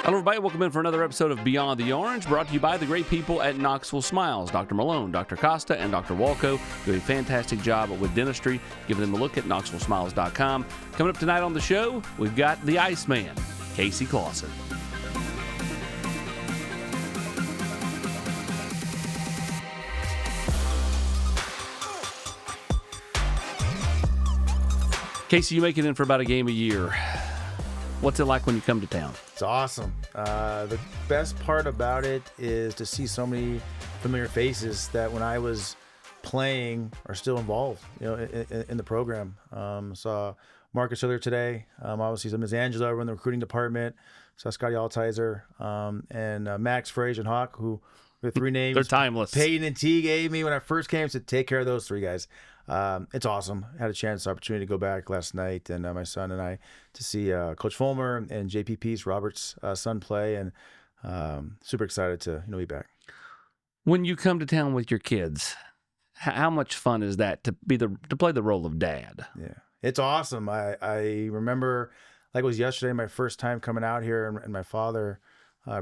Hello, everybody. Welcome in for another episode of Beyond the Orange, brought to you by the great people at Knoxville Smiles. Dr. Malone, Dr. Costa, and Dr. Walco do a fantastic job with dentistry. Give them a look at KnoxvilleSmiles.com. Coming up tonight on the show, we've got the Iceman, Casey Clausen. Casey, you make it in for about a game a year. What's it like when you come to town? It's awesome. The best part about it is to see so many familiar faces that when I was playing are still involved, in the program. Saw Marcus earlier today. Obviously, saw Ms. Angela over in the recruiting department. Saw Scotty Altizer, and Max, Frazier, and Hawk, who the three names. They're timeless. Peyton and T gave me when I first came, said take care of those three guys. It's awesome. Had a opportunity to go back last night, and my son and I to see Coach Fulmer and JPP's Robert's son play, and super excited to be back. When you come to town with your kids, how much fun is that to play the role of dad? Yeah, it's awesome. I remember like it was yesterday, my first time coming out here, and my father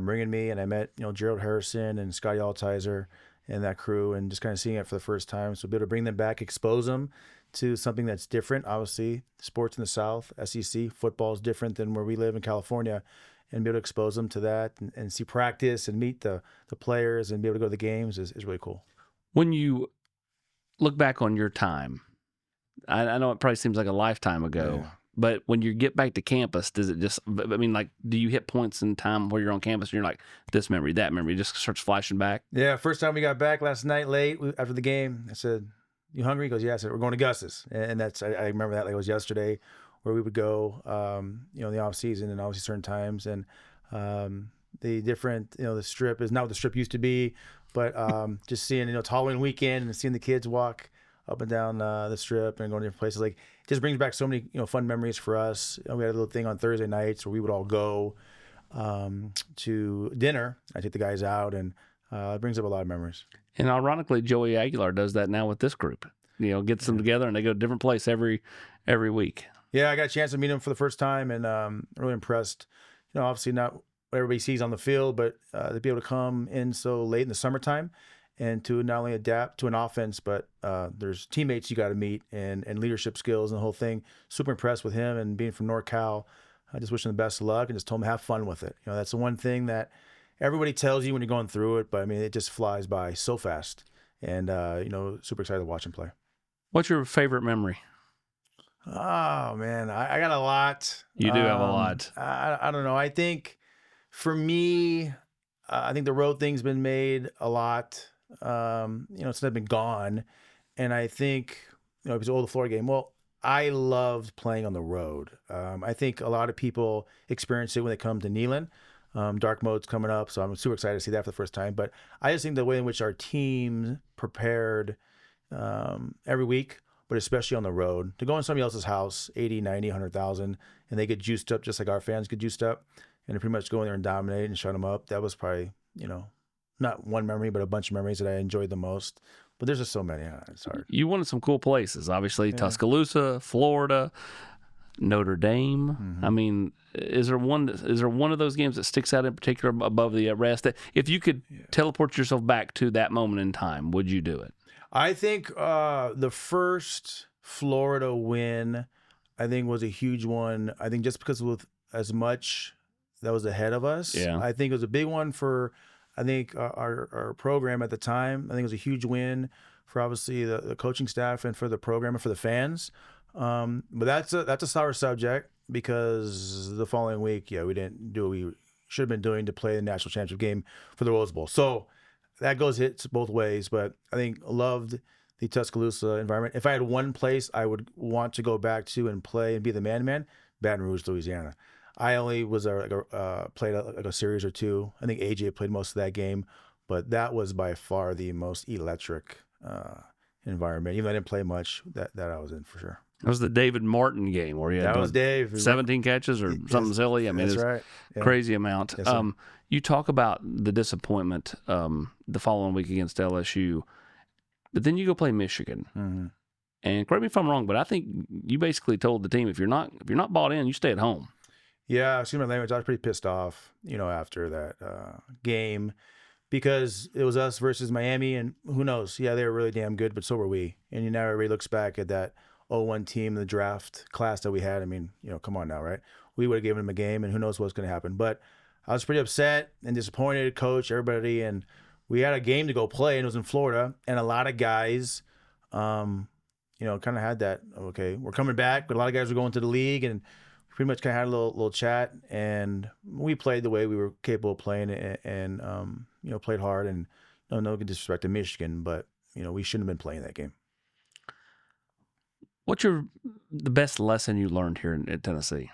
bringing me, and I met Gerald Harrison and Scotty Altizer and that crew, and just kind of seeing it for the first time. So be able to bring them back, expose them to something that's different. Obviously, sports in the South, SEC, football is different than where we live in California, and be able to expose them to that and see practice and meet the players and be able to go to the games is really cool. When you look back on your time, I know it probably seems like a lifetime ago, but when you get back to campus, does it just, do you hit points in time where you're on campus and you're like, this memory, that memory, just starts flashing back? Yeah, first time we got back last night late after the game, I said, you hungry? He goes, yeah. I said, we're going to Gus's. And that's, I remember that like it was yesterday, where we would go, in the off season and obviously certain times. And the different, the strip is not what the strip used to be, but just seeing, it's Halloween weekend and seeing the kids walk up and down the strip and going to different places, like it just brings back so many fun memories for us. We had a little thing on Thursday nights where we would all go to dinner. I take the guys out, and it brings up a lot of memories. And ironically, Joey Aguilar does that now with this group. Gets them together and they go to a different place every week. Yeah, I got a chance to meet him for the first time, and really impressed. Obviously not what everybody sees on the field, but to be able to come in so late in the summertime and to not only adapt to an offense, but there's teammates you got to meet and leadership skills and the whole thing. Super impressed with him, and being from NorCal, I just wish him the best of luck and just told him have fun with it. That's the one thing that everybody tells you when you're going through it, but I mean, it just flies by so fast. And, super excited to watch him play. What's your favorite memory? Oh, man, I got a lot. You do have a lot. I don't know. I think for me, I think the road thing's been made a lot. Since I've been gone, and I think it was the Florida game. Well, I loved playing on the road. I think a lot of people experience it when they come to Neyland. Dark mode's coming up, so I'm super excited to see that for the first time. But I just think the way in which our team prepared every week, but especially on the road, to go in somebody else's house, 80, 90, 100,000, and they get juiced up just like our fans get juiced up, and to pretty much go in there and dominate and shut them up. That was probably, not one memory, but a bunch of memories that I enjoyed the most. But there's just so many. It's hard. You went to some cool places, obviously. Yeah. Tuscaloosa, Florida, Notre Dame. Mm-hmm. I mean, is there one of those games that sticks out in particular above the rest? If you could teleport yourself back to that moment in time, would you do it? I think the first Florida win, I think, was a huge one. I think just because with as much that was ahead of us, I think it was a big one for, I think, our program at the time. I think it was a huge win for obviously the coaching staff and for the program and for the fans. But that's a sour subject, because the following week, we didn't do what we should have been doing to play the national championship game for the Rose Bowl. So that hits both ways. But I think loved the Tuscaloosa environment. If I had one place I would want to go back to and play and be the man, Baton Rouge, Louisiana. I only was played a series or two. I think AJ played most of that game, but that was by far the most electric environment. Even though I didn't play much, that I was in for sure. That was the David Martin game where you had Dave 17 catches or something silly. I mean, that's right. Crazy amount. Yes, you talk about the disappointment the following week against LSU, but then you go play Michigan. Mm-hmm. And correct me if I'm wrong, but I think you basically told the team, if you're not bought in, you stay at home. Yeah, excuse my language. I was pretty pissed off, after that game, because it was us versus Miami, and who knows? Yeah, they were really damn good, but so were we. And now everybody looks back at that 0-1 team, the draft class that we had. I mean, come on now, right? We would have given them a game, and who knows what's going to happen. But I was pretty upset and disappointed, coach, everybody, and we had a game to go play, and it was in Florida, and a lot of guys, kind of had that, okay, we're coming back, but a lot of guys were going to the league, and pretty much kind of had a little chat, and we played the way we were capable of playing, and played hard, and no disrespect to Michigan, but we shouldn't have been playing that game. What's the best lesson you learned here in Tennessee?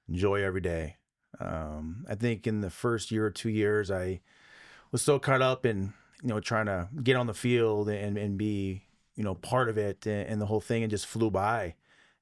Enjoy every day. I think in the first year or 2 years, I was so caught up in trying to get on the field and be part of it, and the whole thing, and just flew by.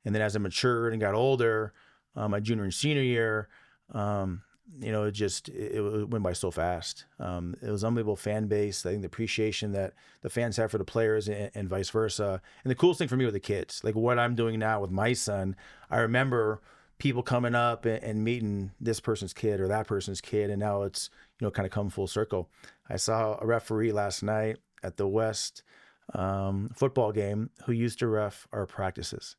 And then as I matured and got older, my junior and senior year, it went by so fast. It was an unbelievable fan base. I think the appreciation that the fans have for the players, and vice versa. And the coolest thing for me were the kids. Like what I'm doing now with my son, I remember people coming up and meeting this person's kid or that person's kid, and now it's kind of come full circle. I saw a referee last night at the West football game who used to ref our practices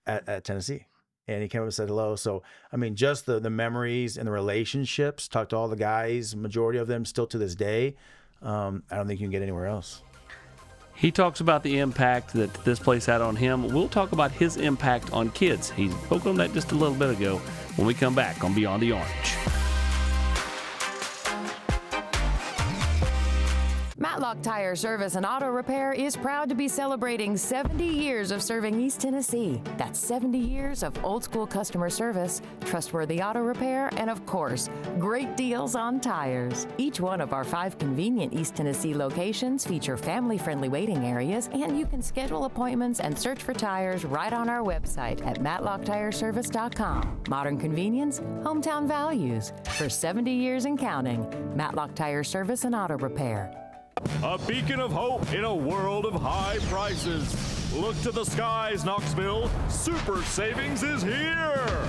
at Tennessee. And he came up and said hello. So, I mean, just the memories and the relationships, talked to all the guys, majority of them still to this day. I don't think you can get anywhere else. He talks about the impact that this place had on him. We'll talk about his impact on kids. He spoke on that just a little bit ago when we come back on Beyond the Orange. Matlock Tire Service and Auto Repair is proud to be celebrating 70 years of serving East Tennessee. That's 70 years of old school customer service, trustworthy auto repair, and of course, great deals on tires. Each one of our 5 convenient East Tennessee locations feature family-friendly waiting areas, and you can schedule appointments and search for tires right on our website at matlocktireservice.com. Modern convenience, hometown values. For 70 years and counting, Matlock Tire Service and Auto Repair. A beacon of hope in a world of high prices. Look to the skies, Knoxville. Super savings is here.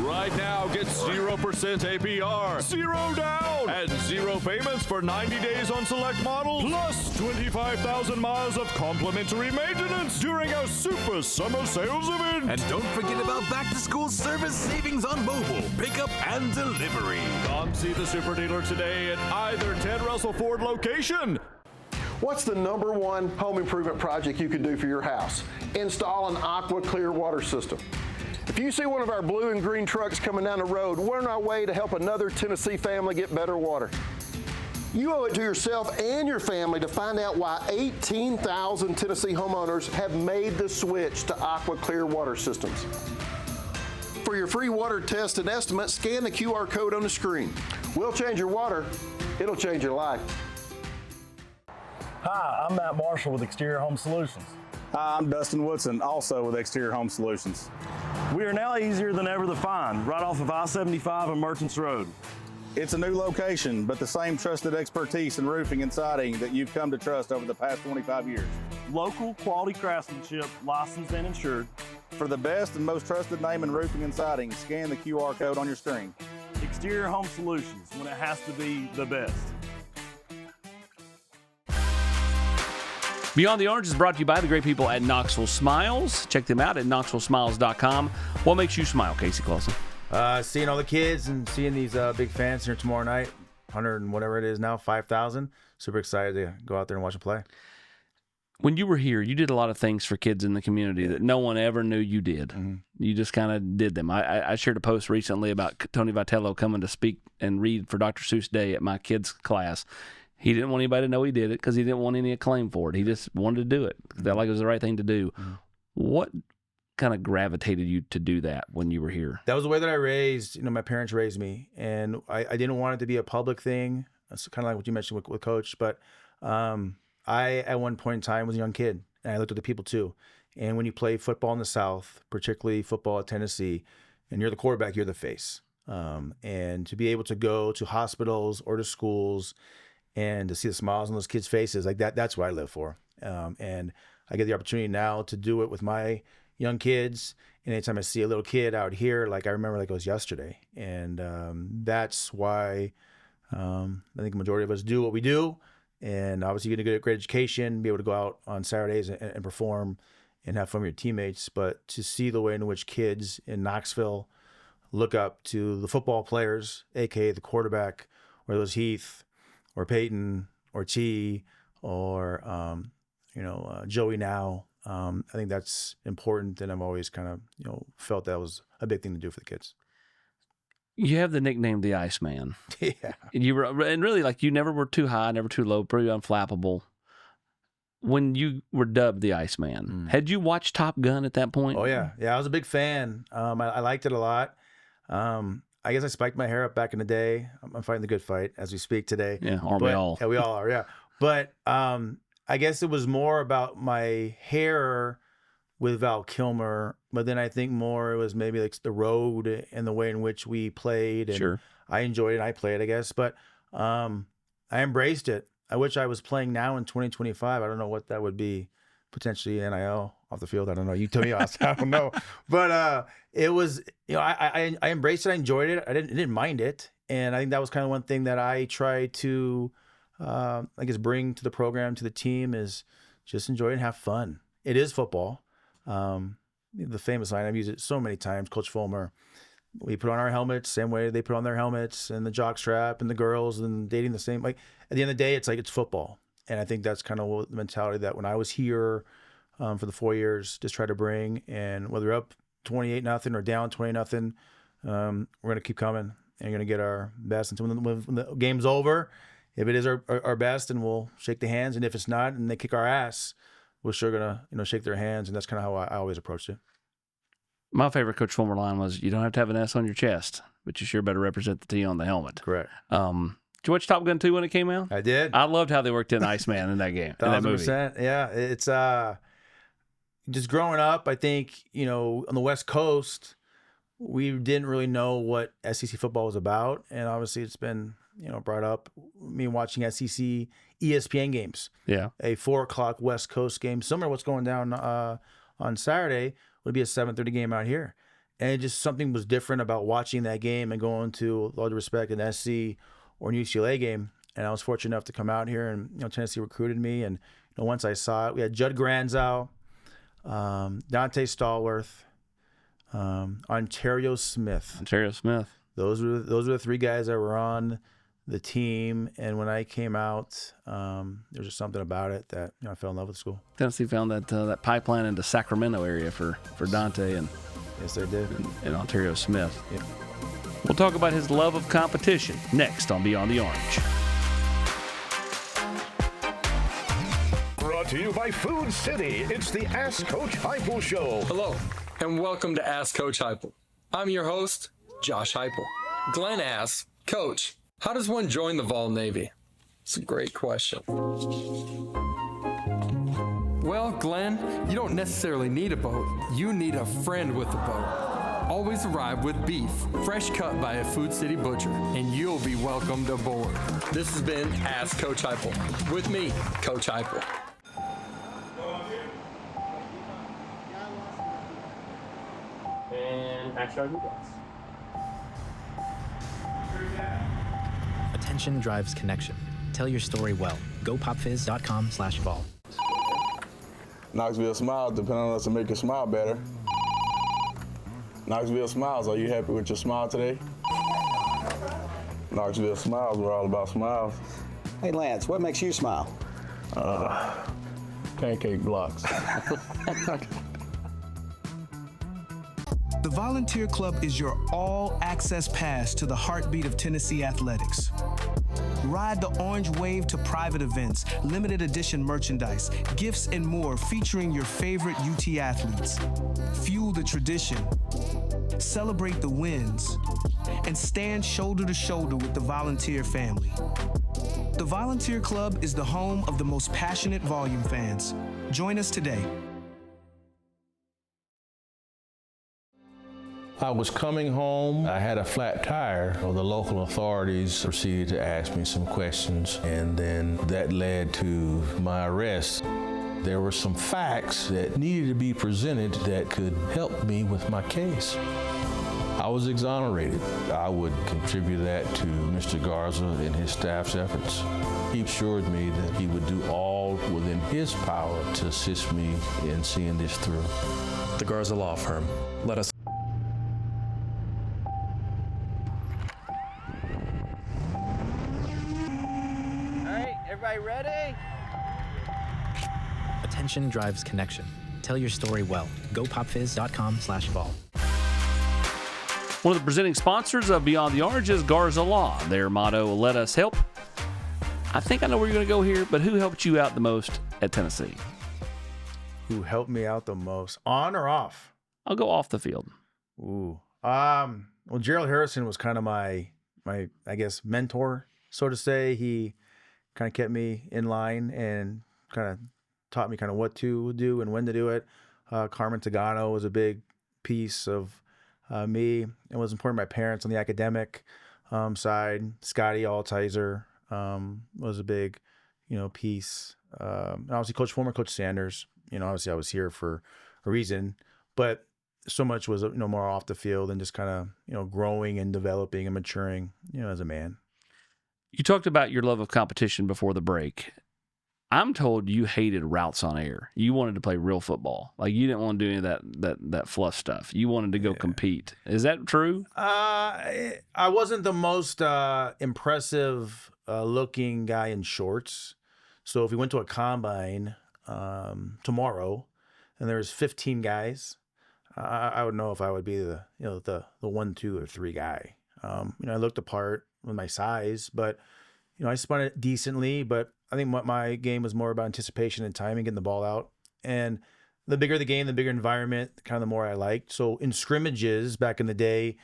Right now, get 0% APR, 0 down, and 0 payments for 90 days on select models, plus 25,000 miles of complimentary maintenance during our Super Summer Sales event. And don't forget about back-to-school service savings on mobile, pickup, and delivery. Come see the Super Dealer today at either Ted Russell Ford location. What's the #1 home improvement project you can do for your house? Install an Aqua Clear water system. If you see one of our blue and green trucks coming down the road, we're on our way to help another Tennessee family get better water. You owe it to yourself and your family to find out why 18,000 Tennessee homeowners have made the switch to Aqua Clear water systems. For your free water test and estimate, scan the QR code on the screen. We'll change your water. It'll change your life. Hi, I'm Matt Marshall with Exterior Home Solutions. Hi, I'm Dustin Woodson, also with Exterior Home Solutions. We are now easier than ever to find, right off of I-75 and Merchants Road. It's a new location, but the same trusted expertise in roofing and siding that you've come to trust over the past 25 years. Local quality craftsmanship, licensed and insured. For the best and most trusted name in roofing and siding, scan the QR code on your screen. Exterior Home Solutions, when it has to be the best. Beyond the Orange is brought to you by the great people at Knoxville Smiles. Check them out at knoxvillesmiles.com. What makes you smile, Casey Clausen? Seeing all the kids and seeing these big fans here tomorrow night, 100 and whatever it is now, 5,000. Super excited to go out there and watch them play. When you were here, you did a lot of things for kids in the community that no one ever knew you did. Mm-hmm. You just kind of did them. I shared a post recently about Tony Vitello coming to speak and read for Dr. Seuss Day at my kids' class. He didn't want anybody to know he did it because he didn't want any acclaim for it. He just wanted to do it. He felt like it was the right thing to do. Mm-hmm. What kind of gravitated you to do that when you were here? That was the way that I raised, my parents raised me. And I didn't want it to be a public thing. That's kind of like what you mentioned with Coach. But I, at one point in time, was a young kid. And I looked at the people too. And when you play football in the South, particularly football at Tennessee, and you're the quarterback, you're the face. And to be able to go to hospitals or to schools and to see the smiles on those kids' faces, like that's what I live for. And I get the opportunity now to do it with my young kids. And anytime I see a little kid out here, like I remember like it was yesterday. And that's why I think the majority of us do what we do. And obviously you're going to get a great education, be able to go out on Saturdays and perform and have fun with your teammates. But to see the way in which kids in Knoxville look up to the football players, aka the quarterback, whether it was Heath or Peyton or T or Joey now, I think that's important, and I've always kind of felt that was a big thing to do for the kids. You have the nickname the Iceman. Yeah, and really like you never were too high, never too low, pretty unflappable. When you were dubbed the Iceman, had you watched Top Gun at that point? Oh yeah, I was a big fan. I liked it a lot. I guess I spiked my hair up back in the day. I'm fighting the good fight as we speak today. Yeah, aren't we all? Yeah, we all are, yeah. But I guess it was more about my hair with Val Kilmer, but then I think more it was maybe like the road and the way in which we played. And sure. I enjoyed it. I played, I guess. But I embraced it. I wish I was playing now in 2025. I don't know what that would be. Potentially NIL off the field. I don't know. You tell me. I don't know. But it was, I embraced it. I enjoyed it. I didn't mind it. And I think that was kind of one thing that I tried to, I guess, bring to the program, to the team, is just enjoy it and have fun. It is football. The famous line, I've used it so many times, Coach Fulmer. We put on our helmets, same way they put on their helmets, and the jock strap, and the girls, and dating the same. Like at the end of the day, it's like it's football. And I think that's kind of the mentality that when I was here for the 4 years, just try to bring. And whether up 28-0 or down 20-0, we're going to keep coming and going to get our best. And when the game's over, if it is our best, and we'll shake the hands. And if it's not, and they kick our ass, we're sure going to shake their hands. And that's kind of how I always approached it. My favorite Coach Fulmer line was, "You don't have to have an S on your chest, but you sure better represent the T on the helmet." Correct. Did you watch Top Gun 2 when it came out? I did. I loved how they worked in Iceman in that game. 1,000%. Yeah, it's just growing up. I think on the West Coast, we didn't really know what SEC football was about, and obviously it's been brought up. Me watching SEC ESPN games. Yeah, a 4:00 West Coast game, similar to what's going down on Saturday, would be a 7:30 game out here, and just something was different about watching that game and going to, with all due respect, an SC or an UCLA game. And I was fortunate enough to come out here, and Tennessee recruited me. And once I saw it, we had Judd Granzow, Dante Stallworth, Ontario Smith. Those were the three guys that were on the team. And when I came out, there was just something about it that I fell in love with the school. Tennessee found that pipeline into Sacramento area for Dante, and yes, they did, and Ontario Smith. Yeah. We'll talk about his love of competition next on Beyond the Orange. Brought to you by Food City. It's the Ask Coach Heupel Show. Hello, and welcome to Ask Coach Heupel. I'm your host, Josh Heupel. Glenn asks, "Coach, how does one join the Vol Navy?" It's a great question. Well, Glenn, you don't necessarily need a boat. You need a friend with a boat. Always arrive with beef, fresh cut by a Food City butcher, and you'll be welcomed aboard. This has been Ask Coach Heupel. With me, Coach Heupel. And backyard hooplas. Attention drives connection. Tell your story well. GoPopFizz.com/vol. Knoxville Smiles depend on us to make your smile better. Knoxville Smiles, are you happy with your smile today? Knoxville Smiles, we're all about smiles. Hey Lance, what makes you smile? Pancake blocks. The Volunteer Club is your all-access pass to the heartbeat of Tennessee athletics. Ride the orange wave to private events, limited edition merchandise, gifts, and more featuring your favorite UT athletes. Fuel the tradition, celebrate the wins, and stand shoulder to shoulder with the Volunteer family. The Volunteer Club is the home of the most passionate volume fans. Join us today. I was coming home, I had a flat tire. So the local authorities proceeded to ask me some questions, and then that led to my arrest. there were some facts that needed to be presented that could help me with my case. I was exonerated. I would contribute that to Mr. Garza and his staff's efforts. He assured me that he would do all within his power to assist me in seeing this through. The Garza Law Firm. Let us. All right, everybody ready? Attention drives connection. Tell your story well. GoPopFizz.com/ball. One of the presenting sponsors of Beyond the Arch is Garza Law. Their motto, let us help. I think I know where you're going to go here, but who helped you out the most at Tennessee? Who helped me out the most? On or off? I'll go off the field. Ooh. Well, Gerald Harrison was kind of my I guess, mentor, so to say. He kind of kept me in line and kind of taught me kind of what to do and when to do it. Carmen Tagano was a big piece of me. It was important to my parents on the academic side. Scotty Altizer was a big, piece. And obviously, Coach Sanders. Obviously, I was here for a reason, but so much was more off the field and just kind of growing and developing and maturing as a man. You talked about your love of competition before the break. I'm told you hated routes on air. You wanted to play real football. Like, you didn't want to do any of that fluff stuff. You wanted to go compete. Is that true? I wasn't the most impressive looking guy in shorts. So if we went to a combine tomorrow and there's 15 guys, I would know if I would be the 1, 2, or 3 guy. I looked apart with my size, but I spun it decently, but I think what my game was more about anticipation and timing, getting the ball out. And the bigger the game, the bigger environment, kind of the more I liked. So in scrimmages back in the day,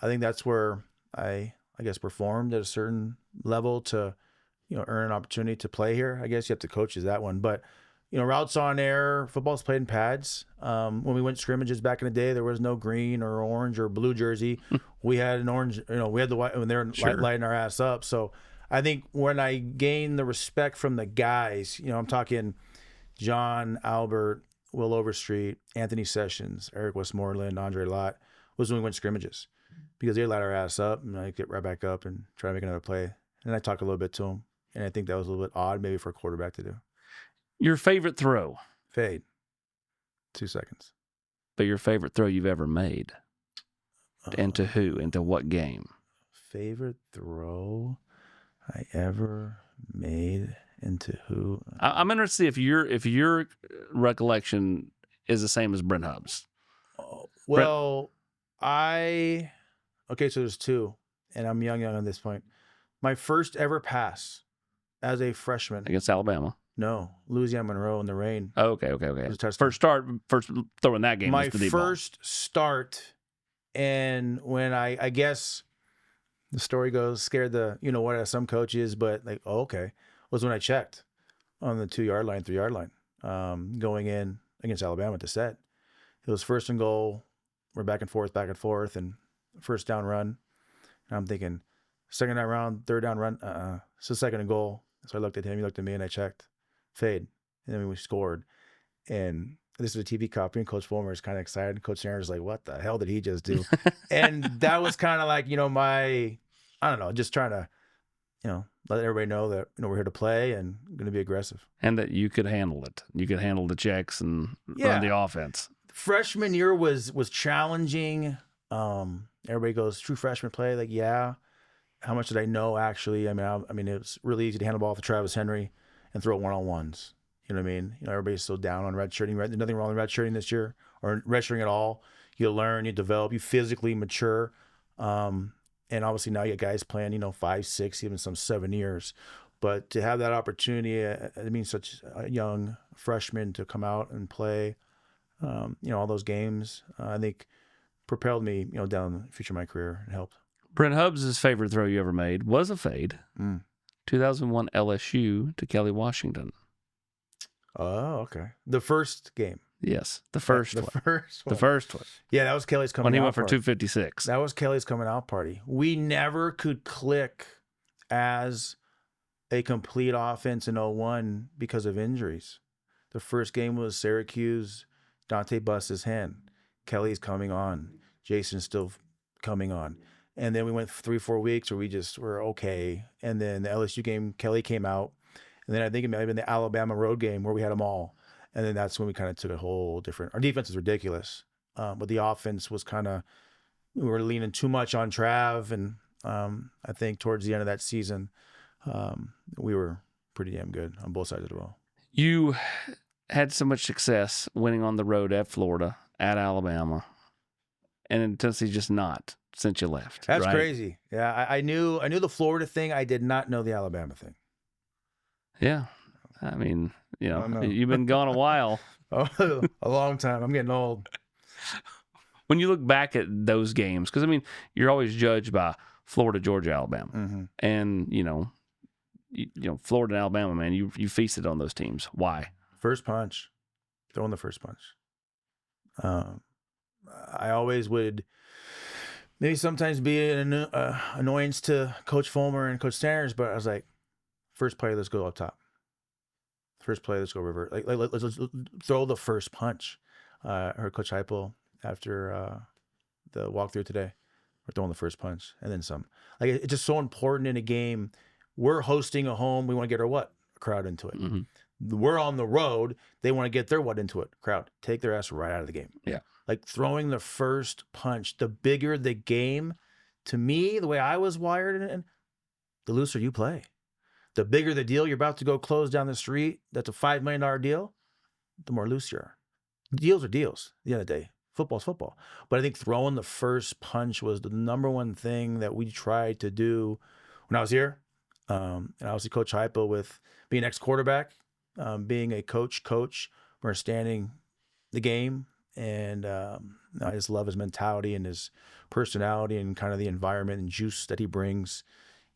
I think that's where I guess performed at a certain level to, earn an opportunity to play here. I guess you have to coach is that one. But, routes on air, football's played in pads. When we went scrimmages back in the day, there was no green or orange or blue jersey. We had an orange, we had the white when they were lighting our ass up. So I think when I gained the respect from the guys, I'm talking John, Albert, Will Overstreet, Anthony Sessions, Eric Westmoreland, Andre Lott, was when we went scrimmages because they light our ass up and I get right back up and try to make another play. And I talk a little bit to them. And I think that was a little bit odd maybe for a quarterback to do. Your favorite throw? Fade. 2 seconds. But your favorite throw you've ever made? And to who? Into what game? Favorite throw I ever made into who? I'm interested to see if your recollection is the same as Brent Hubb's. Well, okay, so there's 2, and I'm young on this point. My first ever pass as a freshman against Alabama. No, Louisiana Monroe in the rain. Oh, okay. First throw in that game. My was the first start, and when I guess the story goes, scared the what as some coaches, but like, was when I checked on the 2-yard line, 3-yard line, going in against Alabama to set. It was 1st and goal. We're back and forth, and first down run. And I'm thinking, 2nd down round, 3rd down run. So 2nd and goal. So I looked at him, he looked at me, and I checked. Fade. And then we scored. And this is a TV copy, and Coach Fulmer is kind of excited. Coach Sanders is like, what the hell did he just do? And that was kind of like, my, I don't know, just trying to, let everybody know that, we're here to play and going to be aggressive. And that you could handle it. You could handle the checks and run the offense. Freshman year was challenging. Everybody goes, true freshman play? Like, yeah. How much did I know, actually? I mean, it was really easy to hand the ball off to Travis Henry and throw one-on-ones. You know what I mean? Everybody's so down on redshirting. There's nothing wrong with redshirting this year or redshirting at all. You learn, you develop, you physically mature. And obviously now you get guys playing, 5, 6, even some 7 years. But to have that opportunity, such a young freshman to come out and play, all those games, I think propelled me, down the future of my career and helped. Brent Hubbs' favorite throw you ever made was a fade. 2001 LSU to Kelly Washington. Oh, okay. The first game. Yes, the first one. The first one. Yeah, that was Kelly's coming out when he went party. For 256. That was Kelly's coming out party. We never could click as a complete offense in 01 because of injuries. The first game was Syracuse. Dante busts his hand. Kelly's coming on. Jason's still coming on. And then we went 3-4 weeks where we just were okay. And then the LSU game, Kelly came out. And then I think it might have been the Alabama road game where we had them all. And then that's when we kind of took a whole different – our defense was ridiculous. But the offense was kind of – we were leaning too much on Trav. And I think towards the end of that season, we were pretty damn good on both sides of the ball. You had so much success winning on the road at Florida, at Alabama, and in Tennessee just not since you left. That's right? crazy. Yeah, I knew the Florida thing. I did not know the Alabama thing. Yeah. I mean, you've been gone a while. A long time. I'm getting old. When you look back at those games, because, I mean, you're always judged by Florida, Georgia, Alabama. Mm-hmm. And, Florida and Alabama, man, you feasted on those teams. Why? First punch. Throwing the first punch. I always would maybe sometimes be an annoyance to Coach Fulmer and Coach Sanders, but I was like, first play, let's go up top. First play, let's go revert. Let's throw the first punch. I heard Coach Heupel after the walkthrough today. We're throwing the first punch and then some. Like, it's just so important in a game. We're hosting a home. We want to get our crowd into it. Mm-hmm. We're on the road. They want to get their into it. Crowd, take their ass right out of the game. Yeah. Like throwing the first punch, the bigger the game, to me, the way I was wired, the looser you play. The bigger the deal you're about to go close down the street, that's a $5 million deal, the more loose you are. Deals are deals at the end of the day. Football's football. But I think throwing the first punch was the number one thing that we tried to do when I was here. And obviously Coach Heupel with being ex-quarterback, being a coach, we're understanding the game. And I just love his mentality and his personality and kind of the environment and juice that he brings,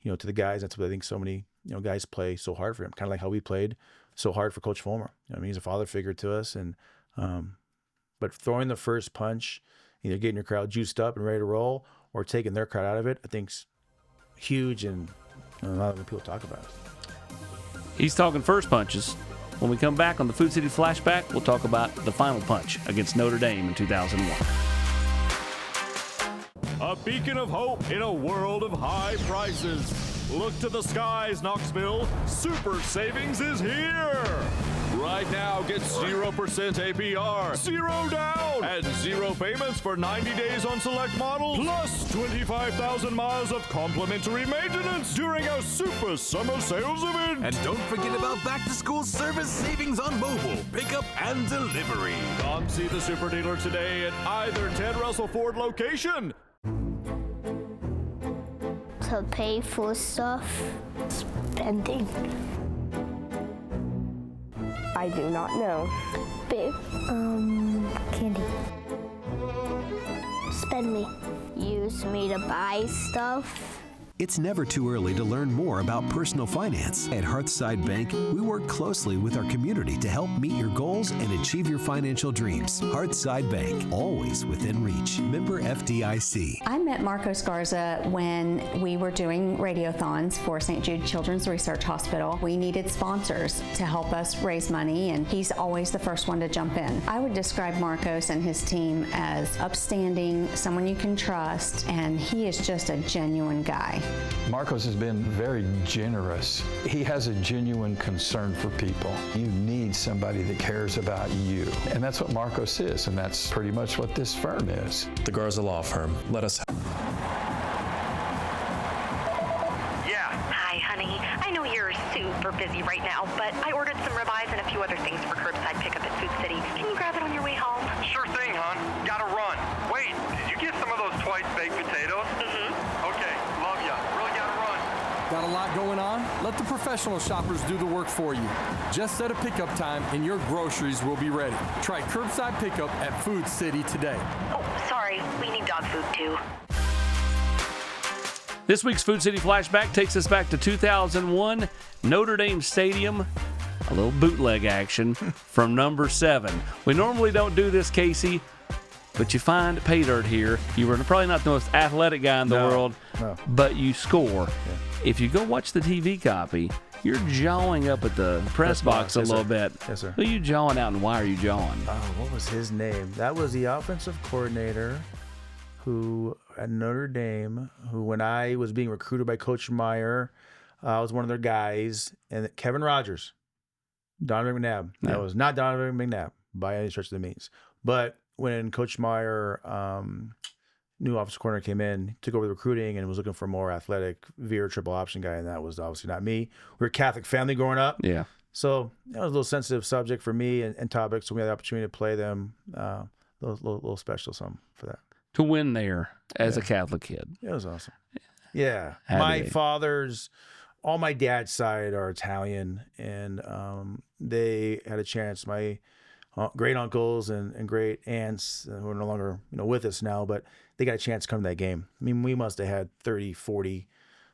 to the guys. That's what I think so many, guys play so hard for him. Kind of like how we played so hard for Coach Fulmer. He's a father figure to us. And but throwing the first punch, either getting your crowd juiced up and ready to roll or taking their crowd out of it, I think's huge, and not a lot of people talk about it. He's talking first punches. When we come back on the Food City Flashback, we'll talk about the final punch against Notre Dame in 2001. A beacon of hope in a world of high prices. Look to the skies, Knoxville. Super savings is here. Right now, get 0% APR, 0 down, and 0 payments for 90 days on select models, plus 25,000 miles of complimentary maintenance during our Super Summer Sales event. And don't forget about back-to-school service savings on mobile, pickup, and delivery. Come see the super dealer today at either Ted Russell Ford location. To pay for stuff, spending. I do not know. Babe, candy. Spend me. Use me to buy stuff. It's never too early to learn more about personal finance. At Hearthside Bank, we work closely with our community to help meet your goals and achieve your financial dreams. Hearthside Bank, always within reach. Member FDIC. I met Marcos Garza when we were doing radiothons for St. Jude Children's Research Hospital. We needed sponsors to help us raise money, and he's always the first one to jump in. I would describe Marcos and his team as upstanding, someone you can trust, and he is just a genuine guy. Marcos has been very generous. He has a genuine concern for people. You need somebody that cares about you. And that's what Marcos is, and that's pretty much what this firm is. The Garza Law Firm. Let us... Yeah. Hi, honey. I know you're super busy right now, but I ordered some ribeyes and a few other things for curbside pickup at Food City. Can you grab it on your way home? Sure thing, hon. Gotta run. Wait, did you get some of those twice baked potatoes? Mm-hmm. Okay, love ya. Really gotta run. Got a lot going on? Let the professional shoppers do the work for you. Just set a pickup time and your groceries will be ready. Try curbside pickup at Food City today. Oh, sorry. We need dog food too. This week's Food City Flashback takes us back to 2001, Notre Dame Stadium. A little bootleg action from number 7. We normally don't do this, Casey, but you find pay dirt here. You were probably not the most athletic guy in the world, but you score. Yeah. If you go watch the TV copy, You're jawing up at the press box a yes, little sir. bit. Yes, sir. Who are you jawing out, and why are you jawing? Oh, what was his name? That was the offensive coordinator who at Notre Dame, who when I was being recruited by Coach Meyer, I was one of their guys, and Kevin Rogers, Donovan McNabb. Yeah. That was not Donovan McNabb by any stretch of the means. But when Coach Meyer, new offensive coordinator, came in, took over the recruiting, and was looking for a more athletic veer triple option guy, and that was obviously not me. We were a Catholic family growing up. Yeah. So that was a little sensitive subject for me and topics, so we had the opportunity to play them. Little special something for that. To win there as a Catholic kid. It was awesome. Yeah. Had to be. All my dad's side are Italian, and they had a chance. My great uncles and great aunts who are no longer with us now, but they got a chance to come to that game. I mean, we must have had 30, 40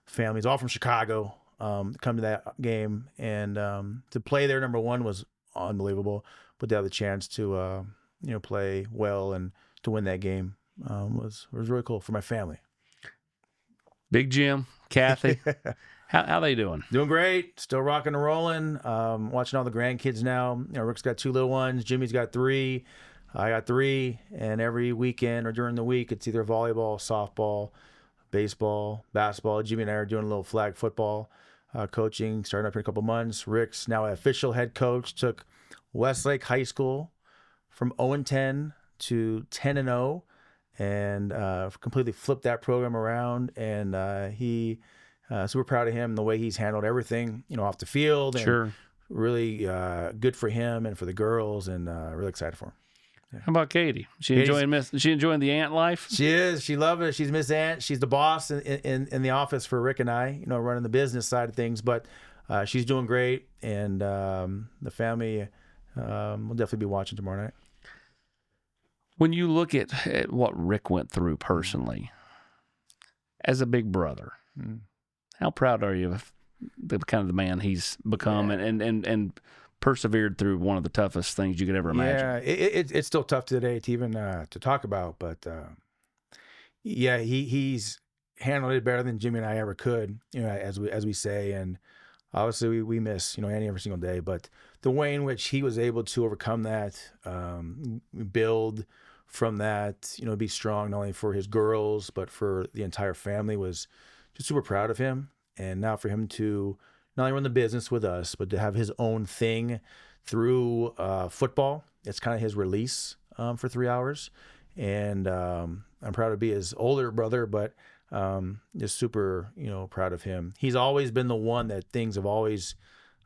families, all from Chicago, come to that game. And to play there, number one, was unbelievable. But to have the chance to play well and to win that game was really cool for my family. Big Jim, Kathy, how they doing? Doing great. Still rocking and rolling. Watching all the grandkids now. Rick's got 2 little ones. Jimmy's got 3. I got 3. And every weekend or during the week, it's either volleyball, softball, baseball, basketball. Jimmy and I are doing a little flag football coaching, starting up in a couple months. Rick's now an official head coach. Took Westlake High School from 0-10 to 10-0. And completely flipped that program around, and he super proud of him, the way he's handled everything, off the field. And sure, really good for him and for the girls, and really excited for him. Yeah. How about Katie? She enjoying the ant life? She is. She loves it. She's Miss Ant. She's the boss in the office for Rick and I, running the business side of things. But she's doing great, and the family will definitely be watching tomorrow night. When you look at what Rick went through personally, as a big brother, how proud are you of the kind of the man he's become and persevered through one of the toughest things you could ever imagine? Yeah, it's still tough today to even to talk about, but he's handled it better than Jimmy and I ever could, as we say, and obviously we miss Annie every single day, but the way in which he was able to overcome that, build from that, be strong not only for his girls but for the entire family, was just super proud of him. And now for him to not only run the business with us, but to have his own thing through football, it's kind of his release for 3 hours. And I'm proud to be his older brother, but just super, proud of him. He's always been the one that things have always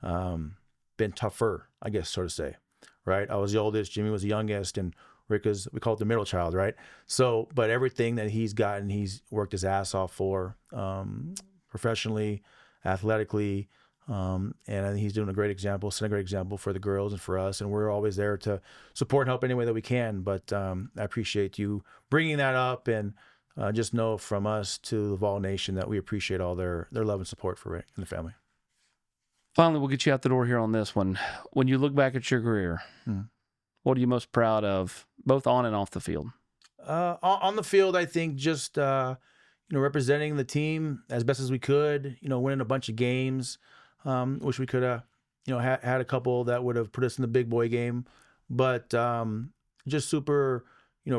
been tougher, I guess, so to say, right? I was the oldest, Jimmy was the youngest, and Rick is, we call it the middle child, right? So, but everything that he's gotten, he's worked his ass off for, professionally, athletically, and I think he's doing a great example, setting a great example for the girls and for us, and we're always there to support and help any way that we can. But I appreciate you bringing that up, and just know from us to the Vol Nation that we appreciate all their love and support for Rick and the family. Finally, we'll get you out the door here on this one. When you look back at your career, what are you most proud of, both on and off the field? On the field, I think just representing the team as best as we could. Winning a bunch of games. Wish we could have had a couple that would have put us in the big boy game, but just super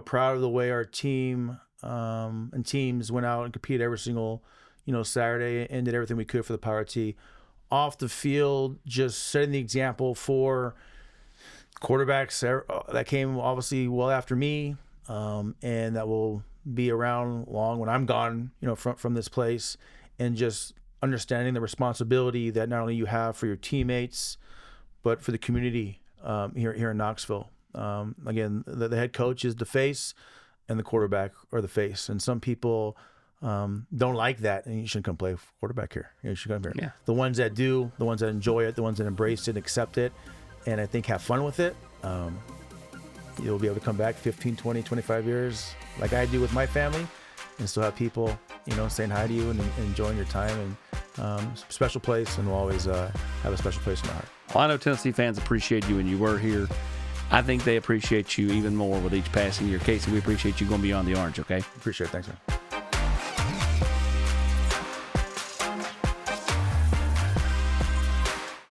proud of the way our team and teams went out and competed every single Saturday and did everything we could for the Power T. Off the field, just setting the example for quarterbacks that came obviously well after me, and that will be around long when I'm gone, from this place, and just understanding the responsibility that not only you have for your teammates, but for the community here in Knoxville. Again, the head coach is the face, and the quarterback are the face. And some people don't like that, and you shouldn't come play quarterback here. You should come here. Yeah. The ones that do, the ones that enjoy it, the ones that embrace it, accept it, and I think have fun with it, you'll be able to come back 15, 20, 25 years like I do with my family, and still have people, saying hi to you and enjoying your time, and special place, and we'll always have a special place in my heart. Well, I know Tennessee fans appreciate you when you were here. I think they appreciate you even more with each passing year. Casey, we appreciate you going beyond the orange, okay? Appreciate it. Thanks, man.